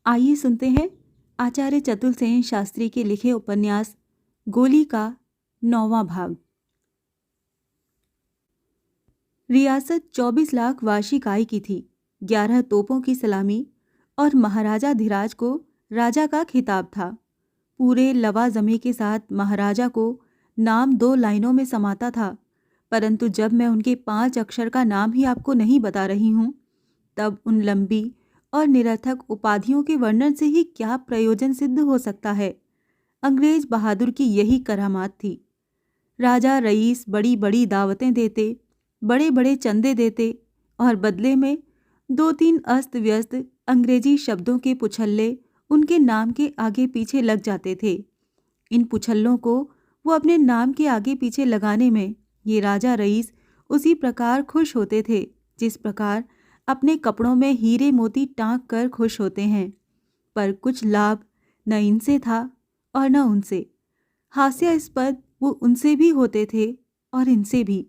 आइए सुनते हैं आचार्य चतुर्सेन शास्त्री के लिखे उपन्यास गोली का 9वां भाग। रियासत 24 लाख वार्षिक आय की थी। 11 तोपों की सलामी और महाराजा धीराज को राजा का खिताब था। पूरे लवाजमे के साथ महाराजा को नाम 2 लाइनों में समाता था, परंतु जब मैं उनके 5 अक्षर का नाम ही आपको नहीं बता रही हूँ, तब उन लंबी और निरर्थक उपाधियों के वर्णन से ही क्या प्रयोजन सिद्ध हो सकता है। अंग्रेज बहादुर की यही करामात थी। राजा रईस बड़ी बड़ी दावतें देते, बड़े बड़े चंदे देते और बदले में 2-3 अस्त व्यस्त अंग्रेजी शब्दों के पुछल्ले उनके नाम के आगे पीछे लग जाते थे। इन पुछल्लों को वो अपने नाम के आगे पीछे लगाने में ये राजा रईस उसी प्रकार खुश होते थे जिस प्रकार अपने कपड़ों में हीरे मोती टांक कर खुश होते हैं। पर कुछ लाभ न इनसे था और न उनसे। हास्यास्पद वो उनसे भी होते थे और इनसे भी,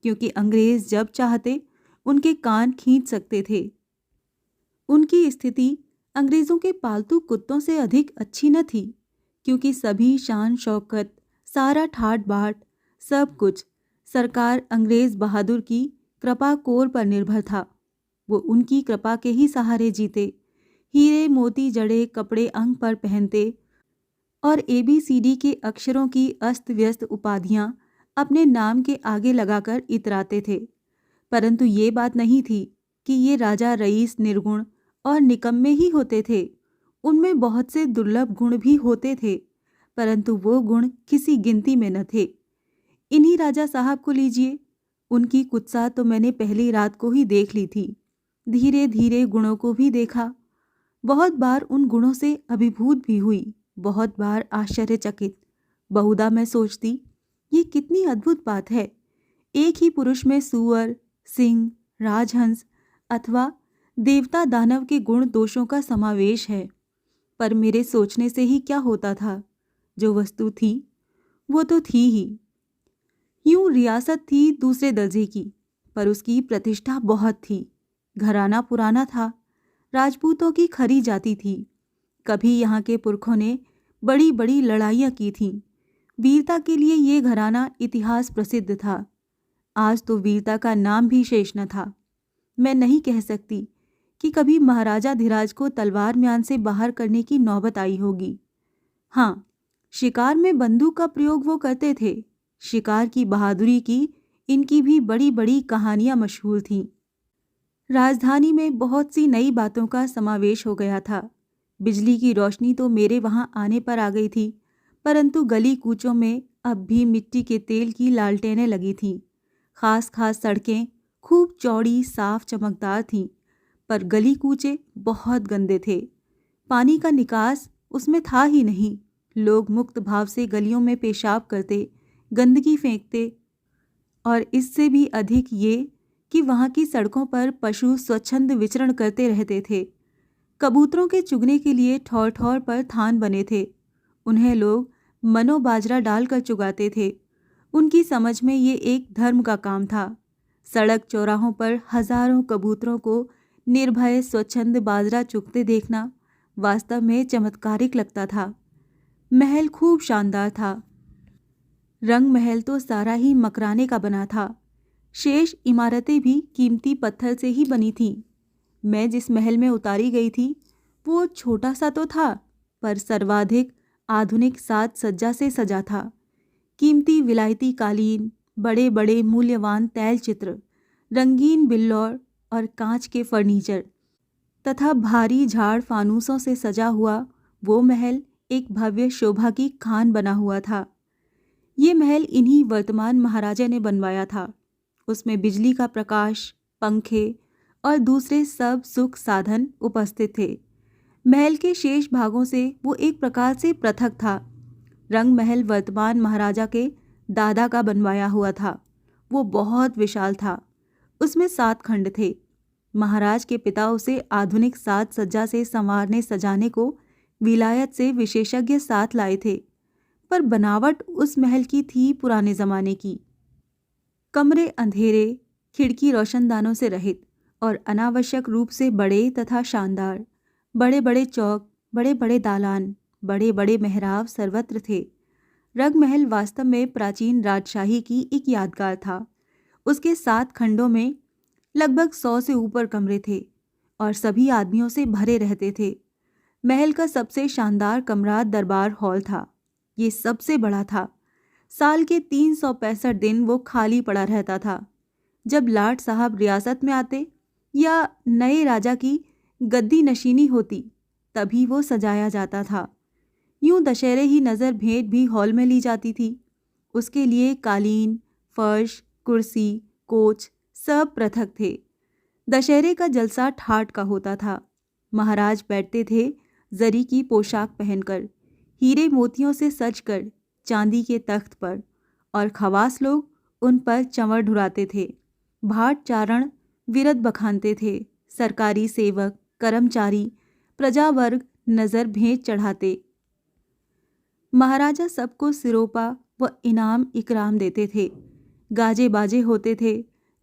क्योंकि अंग्रेज जब चाहते उनके कान खींच सकते थे। उनकी स्थिति अंग्रेज़ों के पालतू कुत्तों से अधिक अच्छी न थी, क्योंकि सभी शान शौकत, सारा ठाट बाट, सब कुछ सरकार अंग्रेज बहादुर की कृपा कोर पर निर्भर था। वो उनकी कृपा के ही सहारे जीते, हीरे मोती जड़े कपड़े अंग पर पहनते और ABCD के अक्षरों की अस्त व्यस्त उपाधियां अपने नाम के आगे लगाकर इतराते थे। परंतु ये बात नहीं थी कि ये राजा रईस निर्गुण और निकम्मे ही होते थे। उनमें बहुत से दुर्लभ गुण भी होते थे, परंतु वो गुण किसी गिनती में न थे। इन्हीं राजा साहब को लीजिए, उनकी कुत्सा तो मैंने पहली रात को ही देख ली थी। धीरे धीरे गुणों को भी देखा। बहुत बार उन गुणों से अभिभूत भी हुई, बहुत बार आश्चर्यचकित। बहुधा मैं सोचती, ये कितनी अद्भुत बात है। एक ही पुरुष में सूअर, सिंह, राजहंस अथवा देवता दानव के गुण दोषों का समावेश है। पर मेरे सोचने से ही क्या होता था। जो वस्तु थी वो तो थी ही। यूं रियासत थी दूसरे दर्जे की, पर उसकी प्रतिष्ठा बहुत थी। घराना पुराना था, राजपूतों की खरी जाती थी। कभी यहाँ के पुरखों ने बड़ी बड़ी लड़ाइयाँ की थीं। वीरता के लिए ये घराना इतिहास प्रसिद्ध था। आज तो वीरता का नाम भी शेष न था। मैं नहीं कह सकती कि कभी महाराजा धीराज को तलवार म्यान से बाहर करने की नौबत आई होगी। हाँ, शिकार में बंदूक का प्रयोग वो करते थे। शिकार की बहादुरी की इनकी भी बड़ी बड़ी कहानियां मशहूर थीं। राजधानी में बहुत सी नई बातों का समावेश हो गया था। बिजली की रोशनी तो मेरे वहाँ आने पर आ गई थी, परंतु गली कूचों में अब भी मिट्टी के तेल की लालटेनें लगी थीं। खास खास सड़कें खूब चौड़ी साफ चमकदार थीं, पर गली कूचे बहुत गंदे थे। पानी का निकास उसमें था ही नहीं। लोग मुक्त भाव से गलियों में पेशाब करते, गंदगी फेंकते, और इससे भी अधिक ये कि वहाँ की सड़कों पर पशु स्वच्छंद विचरण करते रहते थे। कबूतरों के चुगने के लिए ठौर ठौर पर थान बने थे। उन्हें लोग मनो बाजरा डालकर चुगाते थे। उनकी समझ में ये एक धर्म का काम था। सड़क चौराहों पर हजारों कबूतरों को निर्भय स्वच्छंद बाजरा चुगते देखना वास्तव में चमत्कारिक लगता था। महल खूब शानदार था। रंग महल तो सारा ही मकराने का बना था। शेष इमारतें भी कीमती पत्थर से ही बनी थीं। मैं जिस महल में उतारी गई थी वो छोटा सा तो था, पर सर्वाधिक आधुनिक साज सज्जा से सजा था। कीमती विलायती कालीन, बड़े बड़े मूल्यवान तैल चित्र, रंगीन बिल्लौर और कांच के फर्नीचर तथा भारी झाड़ फानूसों से सजा हुआ वो महल एक भव्य शोभा की खान बना हुआ था। ये महल इन्हीं वर्तमान महाराजा ने बनवाया था। उसमें बिजली का प्रकाश, पंखे और दूसरे सब सुख साधन उपस्थित थे। महल के शेष भागों से वो एक प्रकार से पृथक था। रंग महल वर्तमान महाराजा के दादा का बनवाया हुआ था। वो बहुत विशाल था। उसमें 7 खंड थे। महाराज के पिता उसे आधुनिक साज सज्जा से संवारने सजाने को विलायत से विशेषज्ञ साथ लाए थे, पर बनावट उस महल की थी पुराने जमाने की। कमरे अंधेरे, खिड़की रोशनदानों से रहित और अनावश्यक रूप से बड़े तथा शानदार। बड़े बड़े चौक, बड़े बड़े दालान, बड़े बड़े मेहराब सर्वत्र थे। रंगमहल वास्तव में प्राचीन राजशाही की एक यादगार था। उसके 7 खंडों में लगभग 100 से ऊपर कमरे थे और सभी आदमियों से भरे रहते थे। महल का सबसे शानदार कमरा दरबार हॉल था। ये सबसे बड़ा था। साल के 365 दिन वो खाली पड़ा रहता था। जब लाट साहब रियासत में आते या नए राजा की गद्दी नशीनी होती, तभी वो सजाया जाता था। यूं दशहरे ही नज़र भेंट भी हॉल में ली जाती थी। उसके लिए कालीन, फर्श, कुर्सी, कोच सब पृथक थे। दशहरे का जलसा ठाट का होता था। महाराज बैठते थे जरी की पोशाक पहनकर, हीरे मोतियों से सजकर चांदी के तख्त पर, और खवास लोग उन पर चंवर ढुराते थे। भाट चारण विरद बखानते थे। सरकारी सेवक, कर्मचारी, प्रजावर्ग नजर भेंट चढ़ाते। महाराजा सबको सिरोपा व इनाम इकराम देते थे। गाजे बाजे होते थे,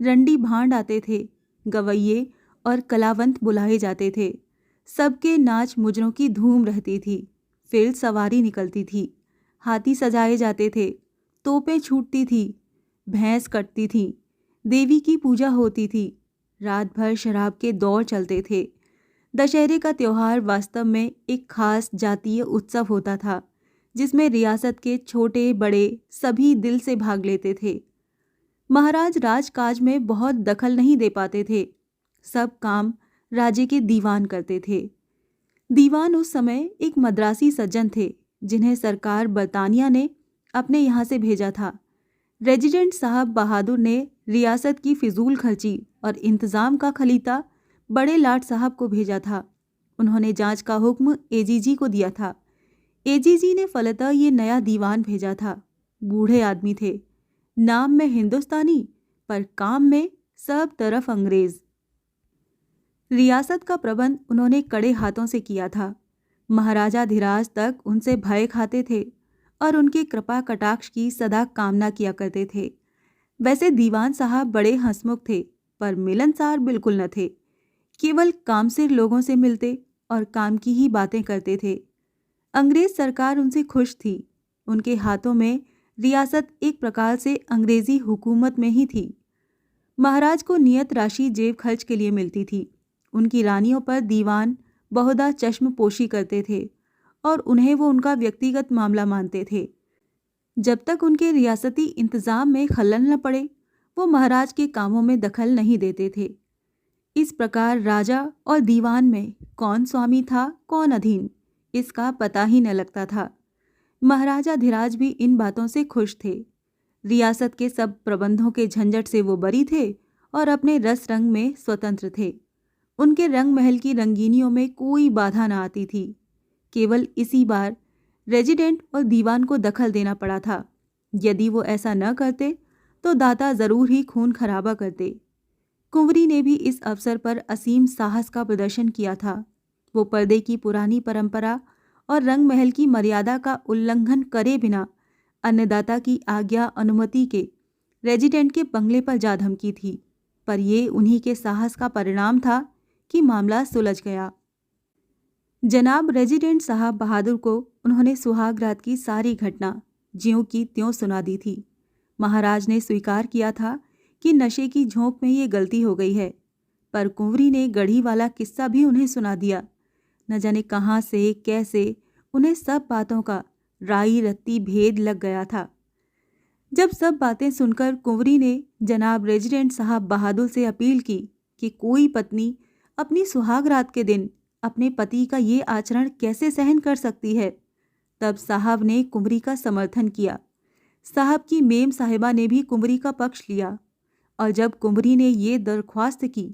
रंडी भांड आते थे, गवैये और कलावंत बुलाए जाते थे। सबके नाच मुजरों की धूम रहती थी। फिर सवारी निकलती थी, हाथी सजाए जाते थे, तोपें छूटती थी, भैंस कटती थी, देवी की पूजा होती थी। रात भर शराब के दौर चलते थे। दशहरे का त्योहार वास्तव में एक खास जातीय उत्सव होता था, जिसमें रियासत के छोटे बड़े सभी दिल से भाग लेते थे। महाराज राजकाज में बहुत दखल नहीं दे पाते थे। सब काम राजे के दीवान करते थे। दीवान उस समय एक मद्रासी सज्जन थे, जिन्हें सरकार बरतानिया ने अपने यहाँ से भेजा था। रेजिडेंट साहब बहादुर ने रियासत की फिजूल खर्ची और इंतज़ाम का खलीता बड़े लाट साहब को भेजा था। उन्होंने जांच का हुक्म एजीजी को दिया था। एजीजी ने फलतः ये नया दीवान भेजा था। बूढ़े आदमी थे, नाम में हिंदुस्तानी पर काम में सब तरफ अंग्रेज। रियासत का प्रबंध उन्होंने कड़े हाथों से किया था। महाराजा धीराज तक उनसे भय खाते थे और उनकी कृपा कटाक्ष की सदा कामना किया करते थे। वैसे दीवान साहब बड़े हंसमुख थे, पर मिलनसार बिल्कुल न थे। केवल कामसिर लोगों से मिलते और काम की ही बातें करते थे। अंग्रेज सरकार उनसे खुश थी। उनके हाथों में रियासत एक प्रकार से अंग्रेजी हुकूमत में ही थी। महाराज को नियत राशि जेब खर्च के लिए मिलती थी। उनकी रानियों पर दीवान बहुधा चश्म पोशी करते थे और उन्हें वो उनका व्यक्तिगत मामला मानते थे। जब तक उनके रियासती इंतजाम में खलल न पड़े, वो महाराज के कामों में दखल नहीं देते थे। इस प्रकार राजा और दीवान में कौन स्वामी था कौन अधीन, इसका पता ही न लगता था। महाराजा धीराज भी इन बातों से खुश थे। रियासत के सब प्रबंधों के झंझट से वो बरी थे और अपने रस रंग में स्वतंत्र थे। उनके रंग महल की रंगीनियों में कोई बाधा न आती थी। केवल इसी बार रेजिडेंट और दीवान को दखल देना पड़ा था। यदि वो ऐसा न करते तो दाता जरूर ही खून खराबा करते। कुंवरी ने भी इस अवसर पर असीम साहस का प्रदर्शन किया था। वो पर्दे की पुरानी परंपरा और रंग महल की मर्यादा का उल्लंघन करे बिना अन्नदाता की आज्ञा अनुमति के रेजिडेंट के बंगले पर जा धमकी थी। पर ये उन्हीं के साहस का परिणाम था कि मामला सुलझ गया। जनाब रेजिडेंट साहब बहादुर को उन्होंने सुहाग रात की सारी घटना ज्यों की त्यों सुना दी थी। महाराज ने स्वीकार किया था कि नशे की झोंक में ये गलती हो गई है, पर कुंवरी ने गढ़ी वाला किस्सा भी उन्हें सुना दिया। न जाने कहाँ से कैसे उन्हें सब बातों का राई रत्ती भेद लग गया था। जब सब बातें सुनकर कुंवरी ने जनाब रेजिडेंट साहब बहादुर से अपील की कि कोई पत्नी अपनी सुहाग रात के दिन अपने पति का ये आचरण कैसे सहन कर सकती है, तब साहब ने कुंवरी का समर्थन किया। साहब की मेम साहिबा ने भी कुंवरी का पक्ष लिया और जब कुंवरी ने ये दरख्वास्त की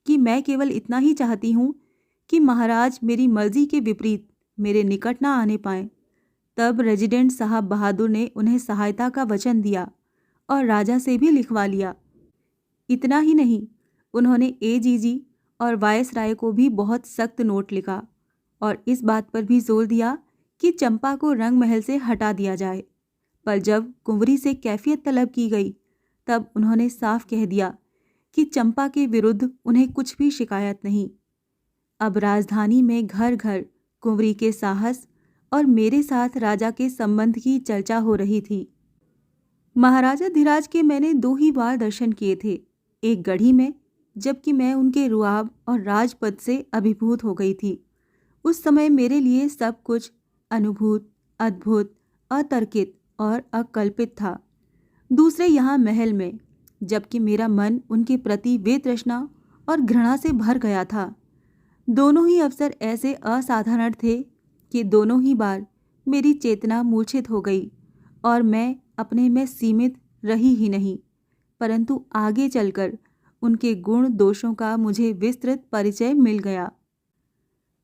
कि मैं केवल इतना ही चाहती हूँ कि महाराज मेरी मर्जी के विपरीत मेरे निकट ना आने पाएं, तब रेजिडेंट साहब बहादुर ने उन्हें सहायता का वचन दिया और राजा से भी लिखवा लिया। इतना ही नहीं, उन्होंने एजीजी और वायसराय को भी बहुत सख्त नोट लिखा और इस बात पर भी जोर दिया कि चंपा को रंग महल से हटा दिया जाए। पर जब कुंवरी से कैफियत तलब की गई, तब उन्होंने साफ कह दिया कि चंपा के विरुद्ध उन्हें कुछ भी शिकायत नहीं। अब राजधानी में घर घर कुंवरी के साहस और मेरे साथ राजा के संबंध की चर्चा हो रही थी। महाराजा धीराज के मैंने 2 ही बार दर्शन किए थे, एक गढ़ी में, जबकि मैं उनके रुआब और राजपद से अभिभूत हो गई थी। उस समय मेरे लिए सब कुछ अनुभूत, अद्भुत, अतर्कित और अकल्पित था। दूसरे यहाँ महल में, जबकि मेरा मन उनके प्रति वितृष्णा और घृणा से भर गया था। दोनों ही अवसर ऐसे असाधारण थे कि दोनों ही बार मेरी चेतना मूर्छित हो गई और मैं अपने में सीमित रही ही नहीं, परंतु आगे चलकर उनके गुण दोषों का मुझे विस्तृत परिचय मिल गया।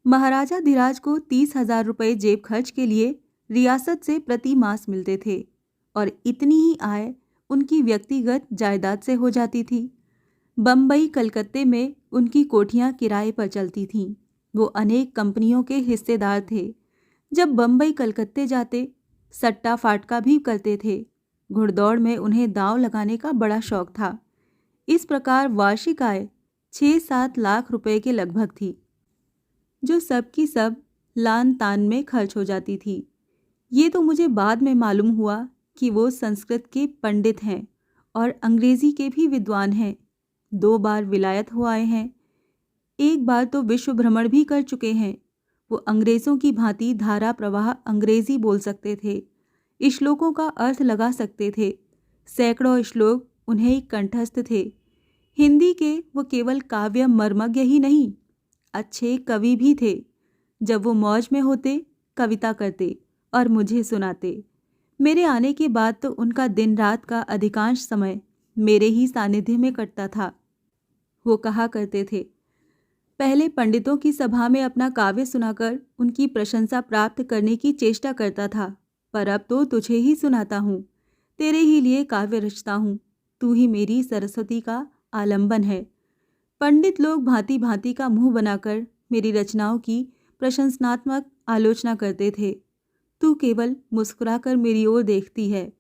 महाराजा धीराज को 30,000 रुपये जेब खर्च के लिए रियासत से प्रति मास मिलते थे और इतनी ही आय उनकी व्यक्तिगत जायदाद से हो जाती थी। बम्बई कलकत्ते में उनकी कोठियां किराए पर चलती थीं। वो अनेक कंपनियों के हिस्सेदार थे। जब बम्बई कलकत्ते जाते, सट्टा फाटका भी करते थे। घुड़दौड़ में उन्हें दांव लगाने का बड़ा शौक था। इस प्रकार वार्षिक आय 6-7 लाख रुपए के लगभग थी, जो सब की सब लान तान में खर्च हो जाती थी। ये तो मुझे बाद में मालूम हुआ कि वो संस्कृत के पंडित हैं और अंग्रेजी के भी विद्वान हैं। 2 बार विलायत हो आए हैं, एक बार तो विश्व भ्रमण भी कर चुके हैं। वो अंग्रेजों की भांति धारा प्रवाह अंग्रेजी बोल सकते थे, श्लोकों का अर्थ लगा सकते थे। सैकड़ों श्लोक उन्हें कंठस्थ थे। हिंदी के वो केवल काव्य मर्मज्ञ ही नहीं, अच्छे कवि भी थे। जब वो मौज में होते, कविता करते और मुझे सुनाते। मेरे आने के बाद तो उनका दिन रात का अधिकांश समय मेरे ही सानिध्य में कटता था। वो कहा करते थे, पहले पंडितों की सभा में अपना काव्य सुनाकर उनकी प्रशंसा प्राप्त करने की चेष्टा करता था, पर अब तो तुझे ही सुनाता हूँ, तेरे ही लिए काव्य रचता हूँ। तू ही मेरी सरस्वती का आलंबन है। पंडित लोग भांति भांति का मुंह बनाकर मेरी रचनाओं की प्रशंसनात्मक आलोचना करते थे। तू केवल मुस्कुराकर मेरी ओर देखती है,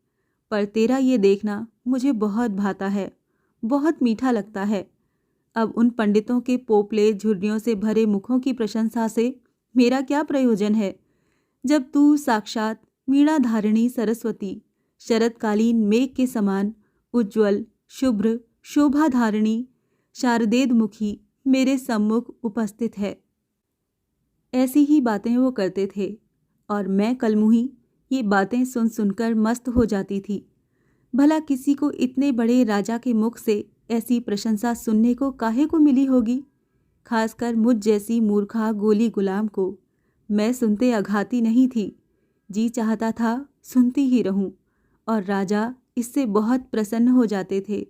पर तेरा ये देखना मुझे बहुत भाता है, बहुत मीठा लगता है। अब उन पंडितों के पोपले झुर्रियों से भरे मुखों की प्रशंसा से मेरा क्या प्रयोजन है, जब तू साक्षात वीणाधारिणी सरस्वती, शरतकालीन मेघ के समान उज्ज्वल, शुभ्र, शोभाधारिणी, शारदेदमुखी मेरे सम्मुख उपस्थित है। ऐसी ही बातें वो करते थे और मैं कलमुही ये बातें सुन सुनकर मस्त हो जाती थी। भला किसी को इतने बड़े राजा के मुख से ऐसी प्रशंसा सुनने को काहे को मिली होगी, खासकर मुझ जैसी मूर्खा गोली गुलाम को। मैं सुनते अघाती नहीं थी, जी चाहता था सुनती ही रहूं, और राजा इससे बहुत प्रसन्न हो जाते थे।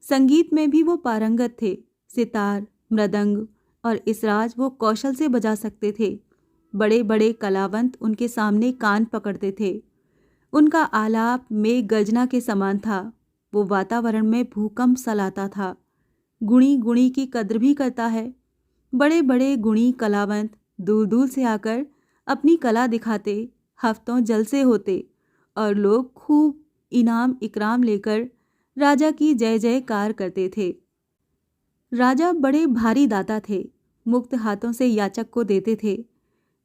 संगीत में भी वो पारंगत थे। सितार, मृदंग और इसराज वो कौशल से बजा सकते थे। बड़े बड़े कलावंत उनके सामने कान पकड़ते थे। उनका आलाप में गर्जना के समान था। वो वातावरण में भूकंप सा लाता था। गुणी गुणी की कद्र भी करता है। बड़े बड़े गुणी कलावंत दूर दूर से आकर अपनी कला दिखाते, हफ्तों जलसे होते और लोग खूब इनाम इकराम लेकर राजा की जय जयकार करते थे। राजा बड़े भारी दाता थे, मुक्त हाथों से याचक को देते थे।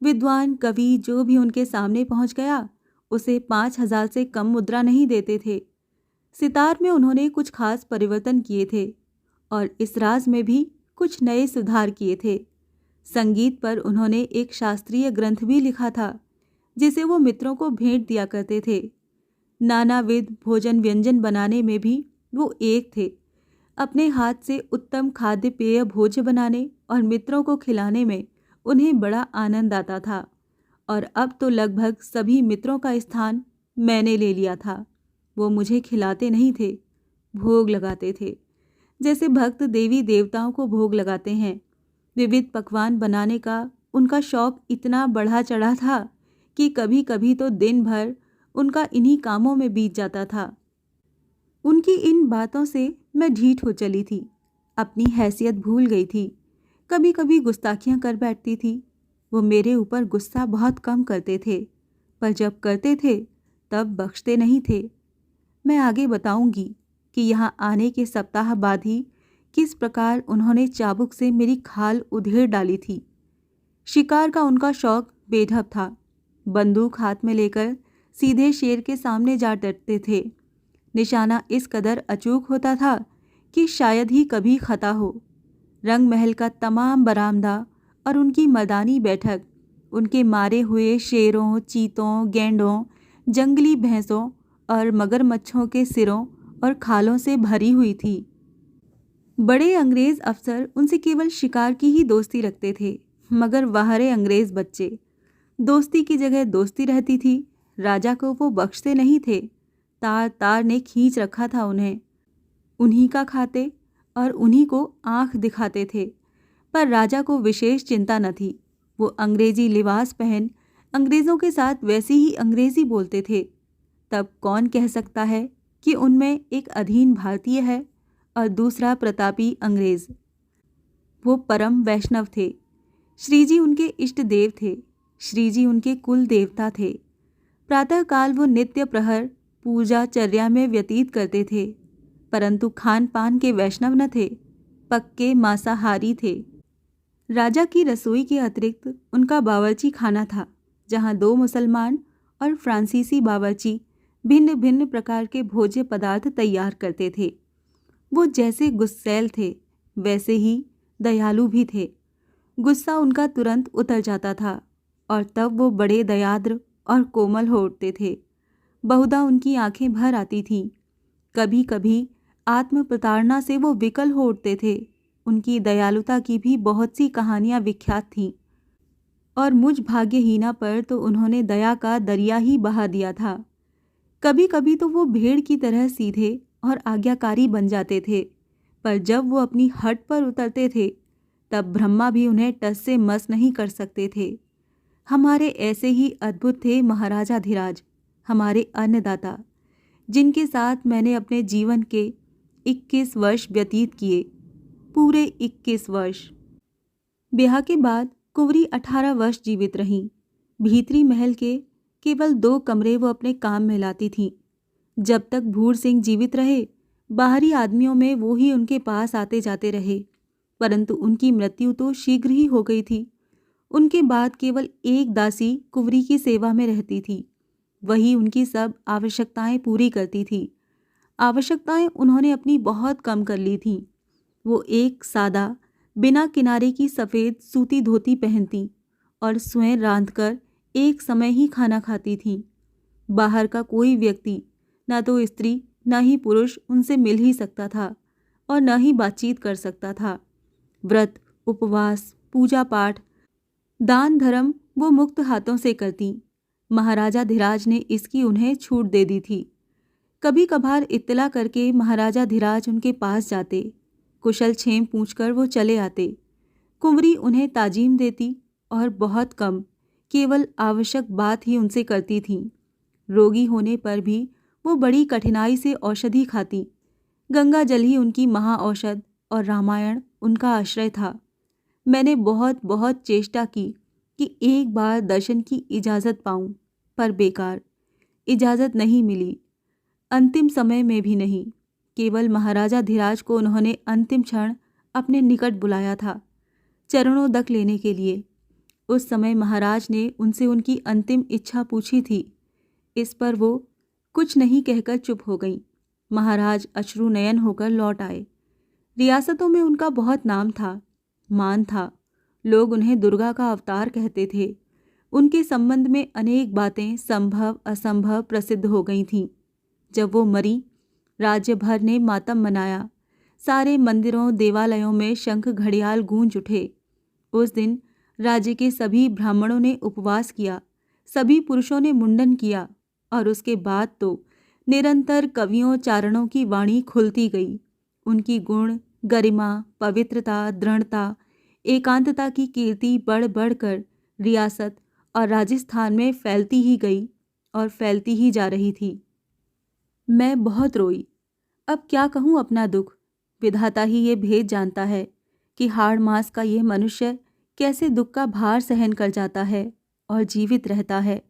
विद्वान कवि जो भी उनके सामने पहुंच गया, उसे 5,000 से कम मुद्रा नहीं देते थे। सितार में उन्होंने कुछ खास परिवर्तन किए थे और इसराज में भी कुछ नए सुधार किए थे। संगीत पर उन्होंने एक शास्त्रीय ग्रंथ भी लिखा था, जिसे वो मित्रों को भेंट दिया करते थे। नानाविध भोजन व्यंजन बनाने में भी वो एक थे। अपने हाथ से उत्तम खाद्य पेय भोज्य बनाने और मित्रों को खिलाने में उन्हें बड़ा आनंद आता था। और अब तो लगभग सभी मित्रों का स्थान मैंने ले लिया था। वो मुझे खिलाते नहीं थे, भोग लगाते थे, जैसे भक्त देवी देवताओं को भोग लगाते हैं। विविध पकवान बनाने का उनका शौक इतना बढ़ा चढ़ा था कि कभी कभी तो दिन भर उनका इन्हीं कामों में बीत जाता था। उनकी इन बातों से मैं ढीठ हो चली थी, अपनी हैसियत भूल गई थी। कभी कभी गुस्ताखियां कर बैठती थी। वो मेरे ऊपर गुस्सा बहुत कम करते थे, पर जब करते थे तब बख्शते नहीं थे। मैं आगे बताऊंगी कि यहाँ आने के सप्ताह बाद ही किस प्रकार उन्होंने चाबुक से मेरी खाल उधेड़ डाली थी। शिकार का उनका शौक बेढब था। बंदूक हाथ में लेकर सीधे शेर के सामने जा डटते थे। निशाना इस कदर अचूक होता था कि शायद ही कभी खता हो। रंग महल का तमाम बरामदा और उनकी मर्दानी बैठक उनके मारे हुए शेरों, चीतों, गेंडों, जंगली भैंसों और मगरमच्छों के सिरों और खालों से भरी हुई थी। बड़े अंग्रेज अफसर उनसे केवल शिकार की ही दोस्ती रखते थे, मगर वहरे अंग्रेज बच्चे, दोस्ती की जगह दोस्ती रहती थी। राजा को वो बख्शते नहीं थे। तार तार ने खींच रखा था उन्हें। उन्हीं का खाते और उन्हीं को आंख दिखाते थे। पर राजा को विशेष चिंता न थी। वो अंग्रेजी लिबास पहन अंग्रेज़ों के साथ वैसी ही अंग्रेज़ी बोलते थे। तब कौन कह सकता है कि उनमें एक अधीन भारतीय है और दूसरा प्रतापी अंग्रेज़। वो परम वैष्णव थे। श्रीजी उनके इष्ट देव थे। श्रीजी उनके कुल देवता थे। प्रातःकाल वो नित्य प्रहर पूजा चर्या में व्यतीत करते थे, परंतु खान पान के वैष्णव न थे, पक्के मांसाहारी थे। राजा की रसोई के अतिरिक्त उनका बावर्ची खाना था, जहाँ 2 मुसलमान और फ्रांसीसी बावर्ची भिन्न भिन्न प्रकार के भोज्य पदार्थ तैयार करते थे। वो जैसे गुस्सैल थे, वैसे ही दयालु भी थे। गुस्सा उनका तुरंत उतर जाता था और तब वो बड़े दयाद्र और कोमल हो उठते थे। बहुधा उनकी आंखें भर आती थीं। कभी कभी आत्म प्रताड़ना से वो विकल हो उठते थे। उनकी दयालुता की भी बहुत सी कहानियां विख्यात थीं और मुझ भाग्यहीना पर तो उन्होंने दया का दरिया ही बहा दिया था। कभी कभी तो वो भेड़ की तरह सीधे और आज्ञाकारी बन जाते थे, पर जब वो अपनी हट पर उतरते थे तब ब्रह्मा भी उन्हें टस से मस नहीं कर सकते थे। हमारे ऐसे ही अद्भुत थे महाराजा धीराज, हमारे अन्नदाता, जिनके साथ मैंने अपने जीवन के 21 वर्ष व्यतीत किए, पूरे 21 वर्ष। ब्याह के बाद कुंवरी 18 वर्ष जीवित रहीं। भीतरी महल के केवल 2 कमरे वो अपने काम में लाती थीं। जब तक भूर सिंह जीवित रहे, बाहरी आदमियों में वो ही उनके पास आते जाते रहे, परंतु उनकी मृत्यु तो शीघ्र ही हो गई थी। उनके बाद केवल एक दासी कुंवरी की सेवा में रहती थी। वही उनकी सब आवश्यकताएं पूरी करती थी। आवश्यकताएं उन्होंने अपनी बहुत कम कर ली थीं। वो एक सादा बिना किनारे की सफ़ेद सूती धोती पहनती और स्वयं रांधकर एक समय ही खाना खाती थीं। बाहर का कोई व्यक्ति, ना तो स्त्री ना ही पुरुष, उनसे मिल ही सकता था और न ही बातचीत कर सकता था। व्रत, उपवास, पूजा पाठ, दान धर्म वो मुक्त हाथों से करती। महाराजा धीराज ने इसकी उन्हें छूट दे दी थी। कभी कभार इत्तला करके महाराजा धीराज उनके पास जाते, कुशल क्षेम पूछकर वो चले आते। कुंवरी उन्हें ताजीम देती और बहुत कम, केवल आवश्यक बात ही उनसे करती थीं। रोगी होने पर भी वो बड़ी कठिनाई से औषधि खाती। गंगा जल ही उनकी महाऔषध और रामायण उनका आश्रय था। मैंने बहुत बहुत चेष्टा की कि एक बार दर्शन की इजाज़त पाऊं, पर बेकार। इजाज़त नहीं मिली, अंतिम समय में भी नहीं। केवल महाराजा धीराज को उन्होंने अंतिम क्षण अपने निकट बुलाया था, चरणोदक लेने के लिए। उस समय महाराज ने उनसे उनकी अंतिम इच्छा पूछी थी। इस पर वो कुछ नहीं कहकर चुप हो गईं। महाराज अश्रुनयन होकर लौट आए। रियासतों में उनका बहुत नाम था, मान था। लोग उन्हें दुर्गा का अवतार कहते थे। उनके संबंध में अनेक बातें संभव असंभव प्रसिद्ध हो गई थीं। जब वो मरी, राज्य भर ने मातम मनाया। सारे मंदिरों देवालयों में शंख घड़ियाल गूंज उठे। उस दिन राज्य के सभी ब्राह्मणों ने उपवास किया, सभी पुरुषों ने मुंडन किया और उसके बाद तो निरंतर कवियों चारणों की वाणी खुलती गई। उनकी गुण, गरिमा, पवित्रता, दृढ़ता, एकांतता की कीर्ति बढ़ बढ़कर रियासत और राजस्थान में फैलती ही गई और फैलती ही जा रही थी। मैं बहुत रोई। अब क्या कहूँ अपना दुख। विधाता ही ये भेद जानता है कि हाड़ मांस का यह मनुष्य कैसे दुख का भार सहन कर जाता है और जीवित रहता है।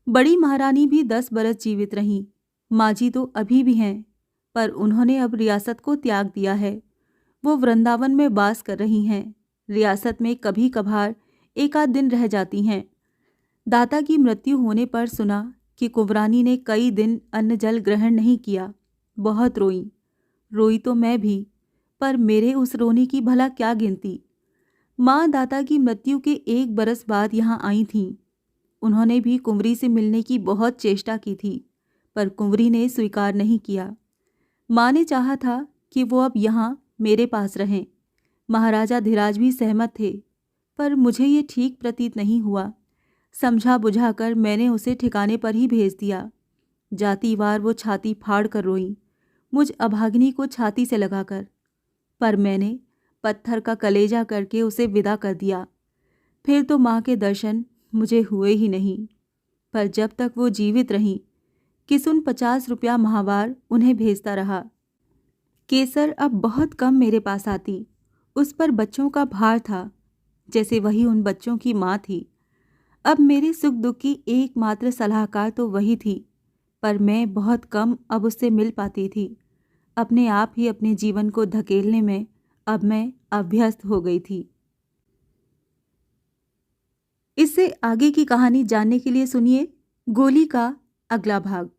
बड़ी महारानी भी 10 बरस जीवित रहीं। माँ जी तो अभी भी हैं, पर उन्होंने अब रियासत को त्याग दिया है। वो वृंदावन में वास कर रही हैं। रियासत में कभी कभार एक आध दिन रह जाती हैं। दाता की मृत्यु होने पर सुना कि कुंवरानी ने कई दिन अन्न जल ग्रहण नहीं किया। बहुत रोई। रोई तो मैं भी, पर मेरे उस रोने की भला क्या गिनती। माँ दाता की मृत्यु के 1 बरस बाद यहाँ आई थीं। उन्होंने भी कुंवरी से मिलने की बहुत चेष्टा की थी, पर कुंवरी ने स्वीकार नहीं किया। माँ ने चाहा था कि वो अब यहाँ मेरे पास रहें। महाराजा धीराज भी सहमत थे, पर मुझे ये ठीक प्रतीत नहीं हुआ। समझा बुझाकर मैंने उसे ठिकाने पर ही भेज दिया। जाती वार वो छाती फाड़ कर रोई, मुझ अभागिनी को छाती से लगाकर। पर मैंने पत्थर का कलेजा करके उसे विदा कर दिया। फिर तो माँ के दर्शन मुझे हुए ही नहीं। पर जब तक वो जीवित रहीं, किसुन 50 रुपया माहवार उन्हें भेजता रहा। केसर अब बहुत कम मेरे पास आती। उस पर बच्चों का भार था, जैसे वही उन बच्चों की माँ थी। अब मेरे सुख दुख की एकमात्र सलाहकार तो वही थी, पर मैं बहुत कम अब उससे मिल पाती थी। अपने आप ही अपने जीवन को धकेलने में अब मैं अभ्यस्त हो गई थी। इससे आगे की कहानी जानने के लिए सुनिए गोली का अगला भाग।